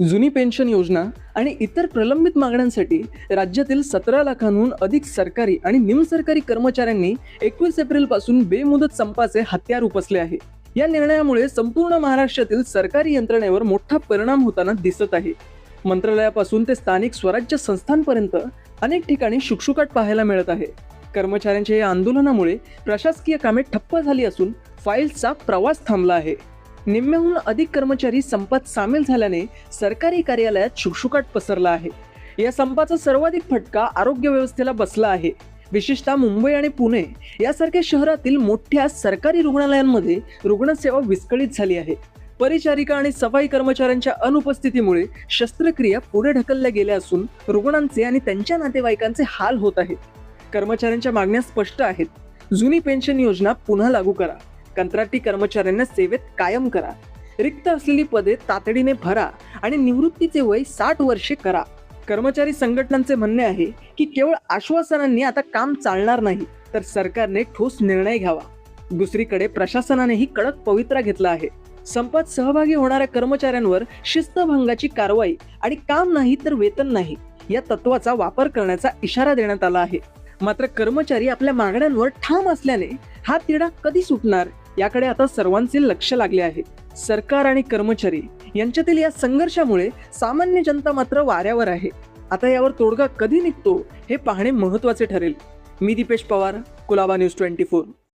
जुनी पेन्शन योजना आणि इतर प्रलंबित मागण्यांसाठी राज्यातील 17 लाखांहून अधिक सरकारी आणि निमसरकारी कर्मचाऱ्यांनी 21 एप्रिलपासून बेमुदत संपाचे हत्यार उपसले आहे. या निर्णयामुळे संपूर्ण महाराष्ट्रातील सरकारी यंत्रणेवर मोठा परिणाम होताना दिसत आहे. मंत्रालयापासून ते स्थानिक स्वराज्य संस्थांपर्यंत अनेक ठिकाणी शुकशुकाट पाहायला मिळत आहे. कर्मचाऱ्यांच्या या आंदोलनामुळे प्रशासकीय कामे ठप्प झाली असून फाईल्सचा प्रवास थांबला आहे. निम्म्याहून अधिक कर्मचारी संपात सामील झाल्याने सरकारी कार्यालयात शुकशुकाट पसरला आहे. या संपाचा सर्वाधिक फटका आरोग्य व्यवस्थेला बसला आहे. विशेषतः मुंबई आणि पुणे यासारख्या शहरातील मोठ्या सरकारी रुग्णालयांमध्ये रुग्णसेवा विस्कळीत झाली आहे. परिचारिका आणि सफाई कर्मचाऱ्यांच्या अनुपस्थितीमुळे शस्त्रक्रिया पुढे ढकलल्या गेल्या असून रुग्णांचे आणि त्यांच्या नातेवाईकांचे हाल होत आहेत. कर्मचाऱ्यांच्या मागण्या स्पष्ट आहेत. जुनी पेन्शन योजना पुन्हा लागू करा. कंत्राटी कर्मचाऱ्यांना सेवेत कायम करा. रिक्त असलेली पदे तातडीने भरा आणि निवृत्तीचे वय 60 वर्षे करा. कर्मचारी संघटनांचे म्हणणे आहे की केवळ आश्वासनांनी आता काम चालणार नाही, तर सरकारने ठोस निर्णय घ्यावा. दुसरीकडे प्रशासनानेही कडक पवित्रा घेतला आहे. संपात सहभागी होणाऱ्या कर्मचाऱ्यांवर शिस्तभंगाची कारवाई आणि काम नाही तर वेतन नाही या तत्वाचा वापर करण्याचा इशारा देण्यात आला आहे. मात्र कर्मचारी आपल्या मागण्यांवर ठाम असल्याने हा तिढा कधी सुटणार याकडे आता सर्वांचे लक्ष लागले आहे. सरकार आणि कर्मचारी यांच्यातील या संघर्षामुळे सामान्य जनता मात्र वाऱ्यावर आहे. आता यावर तोडगा कधी निघतो हे पाहणे महत्त्वाचे ठरेल. मी दीपेश पवार, कुलाबा न्यूज 24.